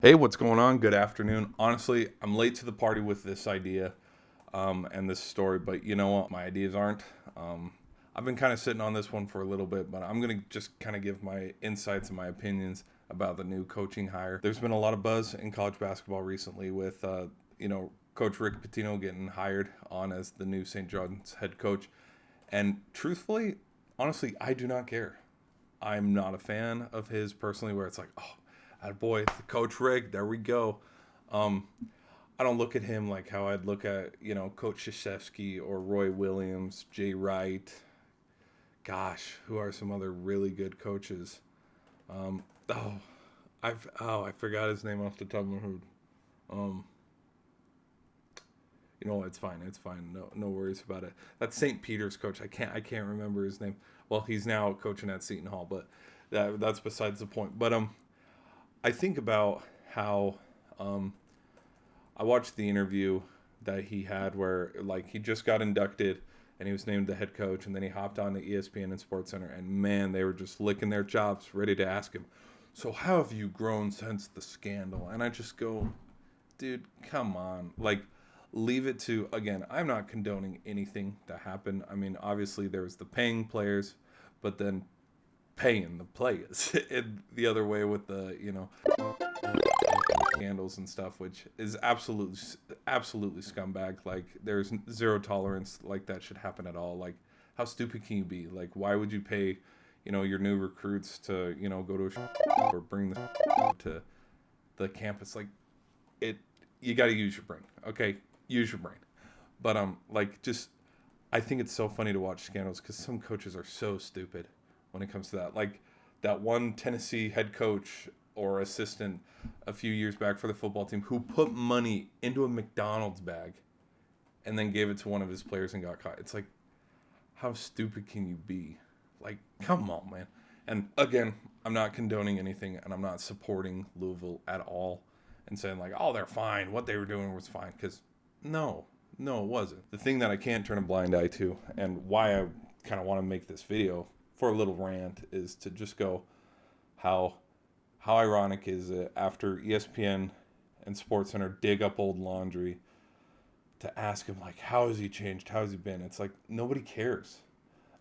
Hey, what's going on? Good afternoon. Honestly, I'm late to the party with this idea and this story, but you know what? My ideas aren't. I've been kind of sitting on this one for a little bit, but I'm going to just kind of give my insights and my opinions about the new coaching hire. There's been a lot of buzz in college basketball recently with, Coach Rick Petino getting hired on as the new St. John's head coach. And truthfully, honestly, I do not care. I'm not a fan of his personally, where it's like, oh, boy, the Coach Rick, there we go. Um, I don't look at him like how I'd look at, Coach Krzyzewski or Roy Williams, Jay Wright. Gosh, who are some other really good coaches? Um, oh, I forgot his name off the top of my head. Um, it's fine. It's fine. No worries about it. That's St. Peter's coach. I can't remember his name. Well, he's now coaching at Seton Hall, but that's besides the point. But I think about how I watched the interview that he had where like he just got inducted and he was named the head coach, and then he hopped on to ESPN and SportsCenter, and man, they were just licking their chops, ready to ask him, "So how have you grown since the scandal?" And I just go, dude, come on. Like, leave it to, again, I'm not condoning anything that happened. I mean, obviously there was the paying players, but then paying the players and the other way with the, scandals and stuff, which is absolutely scumbag. Like, there's zero tolerance like that should happen at all. Like, how stupid can you be? Like, why would you pay, your new recruits to, go to or bring the to the campus? Like, it, you got to use your brain. Okay, use your brain. But like, just, I think it's so funny to watch scandals because some coaches are so stupid when it comes to that. Like, that one Tennessee head coach or assistant a few years back for the football team who put money into a McDonald's bag and then gave it to one of his players and got caught. It's like, how stupid can you be? Like, come on, man. And again, I'm not condoning anything, and I'm not supporting Louisville at all and saying like, oh, they're fine. What they were doing was fine. Because no, it wasn't. The thing that I can't turn a blind eye to, and why I kind of want to make this video for a little rant, is to just go, how ironic is it after ESPN and SportsCenter dig up old laundry to ask him like, how has he changed? How has he been? It's like, nobody cares.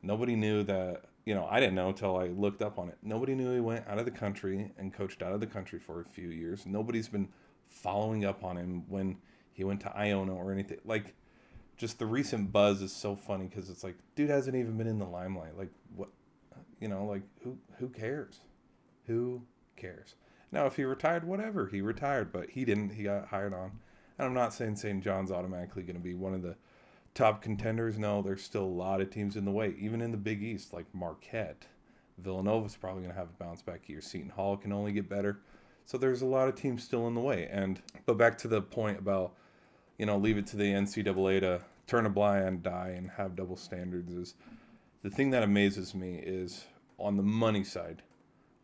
Nobody knew that, I didn't know until I looked up on it. Nobody knew he went out of the country and coached out of the country for a few years. Nobody's been following up on him when he went to Iona or anything. Like, just the recent buzz is so funny because it's like, dude hasn't even been in the limelight. Like, what, like, who cares? Who cares? Now, if he retired, whatever. He retired, but he didn't. He got hired on. And I'm not saying St. John's automatically going to be one of the top contenders. No, there's still a lot of teams in the way, even in the Big East, like Marquette. Villanova's probably going to have a bounce back year. Seton Hall can only get better. So there's a lot of teams still in the way. But back to the point about, leave it to the NCAA to turn a blind eye and have double standards, is the thing that amazes me is on the money side,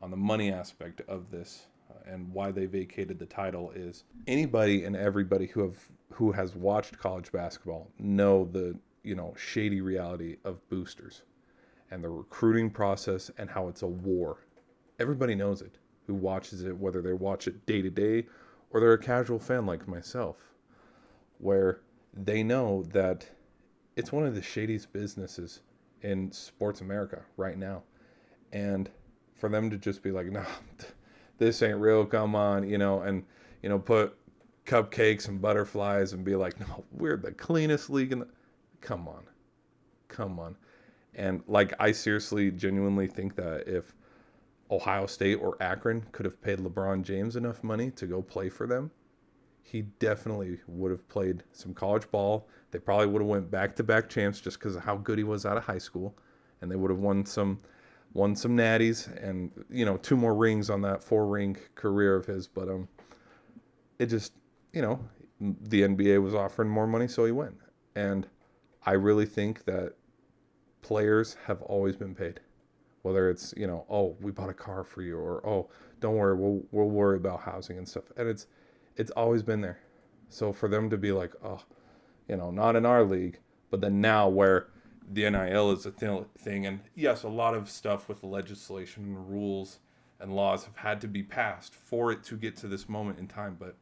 on the money aspect of this, and why they vacated the title, is anybody and everybody who has watched college basketball know the shady reality of boosters and the recruiting process and how it's a war. Everybody knows it who watches it, whether they watch it day to day or they're a casual fan like myself, where they know that it's one of the shadiest businesses in sports America right now. And for them to just be like, no, this ain't real, come on, and, put cupcakes and butterflies and be like, no, we're the cleanest league in the... Come on. And, like, I seriously, genuinely think that if Ohio State or Akron could have paid LeBron James enough money to go play for them, he definitely would have played some college ball. They probably would have went back-to-back champs just because of how good he was out of high school, and they would have won some natties and 2 more rings on that 4-ring career of his. But it just, the NBA was offering more money, so he went. And I really think that players have always been paid, whether it's oh, we bought a car for you, or oh, don't worry, we'll worry about housing and stuff. And it's always been there. So for them to be like, oh, not in our league, but then now where the NIL is a thing, and yes, a lot of stuff with the legislation and rules and laws have had to be passed for it to get to this moment in time. But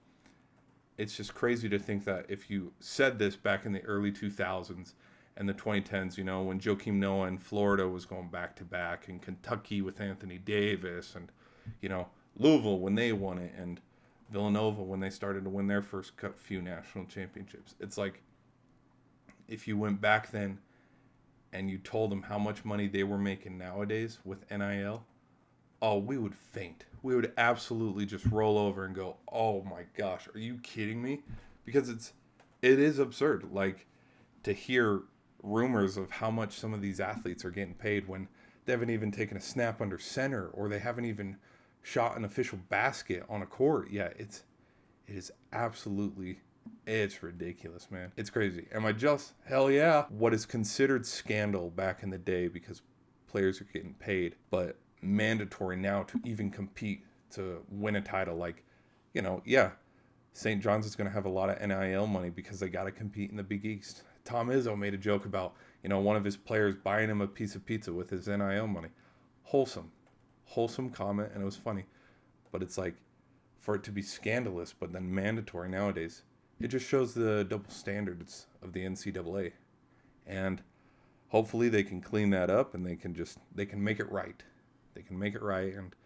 it's just crazy to think that if you said this back in the early 2000s and the 2010s, you know, when Joakim Noah in Florida was going back to back, and Kentucky with Anthony Davis, and, you know, Louisville when they won it, and Villanova when they started to win their first few national championships. It's like, if you went back then and you told them how much money they were making nowadays with NIL, oh, we would faint. We would absolutely just roll over and go, oh my gosh, are you kidding me? Because it is absurd. Like, to hear rumors of how much some of these athletes are getting paid when they haven't even taken a snap under center, or they haven't even shot an official basket on a court. Yeah, it is absolutely, it's ridiculous, man. It's crazy. Am I just? Hell yeah. What is considered scandal back in the day because players are getting paid, but mandatory now to even compete to win a title. Like, you know, yeah, St. John's is going to have a lot of NIL money because they got to compete in the Big East. Tom Izzo made a joke about, you know, one of his players buying him a piece of pizza with his NIL money. Wholesome comment, and it was funny. But it's like, for it to be scandalous but then mandatory nowadays, it just shows the double standards of the NCAA. And hopefully they can clean that up, and they can make it right. They can make it right. And,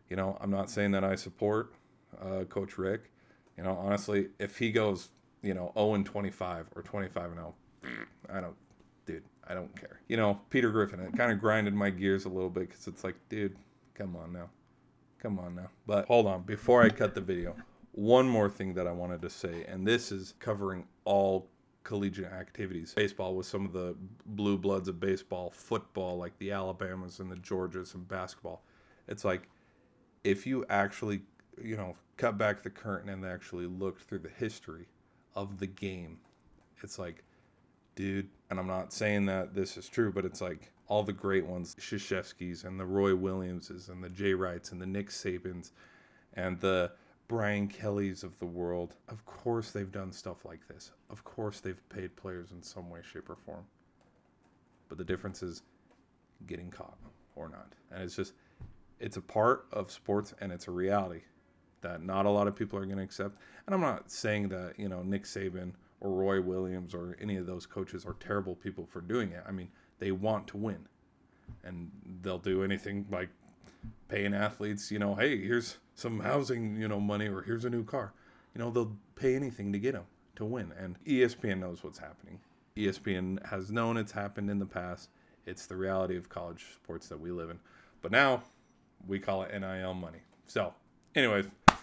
you know, I'm not saying that I support Coach Rick. You know, honestly, if he goes, you know, 0-25 or 25-0, I don't care. You know, Peter Griffin, it kind of grinded my gears a little bit, because it's like, dude, come on now. But hold on, before I cut the video, one more thing that I wanted to say, and this is covering all collegiate activities. Baseball with some of the blue bloods of baseball, football like the Alabamas and the Georgias, and basketball. It's like, if you actually, you know, cut back the curtain and actually looked through the history of the game, it's like, dude, and I'm not saying that this is true, but it's like all the great ones, Krzyzewskis and the Roy Williamses and the Jay Wrights and the Nick Sabans and the Brian Kellys of the world. Of course they've done stuff like this. Of course they've paid players in some way, shape, or form. But the difference is getting caught or not. And it's a part of sports, and it's a reality that not a lot of people are going to accept. And I'm not saying that, you know, Nick Saban or Roy Williams or any of those coaches are terrible people for doing it. I mean, they want to win, and they'll do anything, like paying athletes, you know, hey, here's some housing, you know, money, or here's a new car. You know, they'll pay anything to get them to win. And ESPN knows what's happening. ESPN has known it's happened in the past. It's the reality of college sports that we live in. But now we call it NIL money. So, anyways,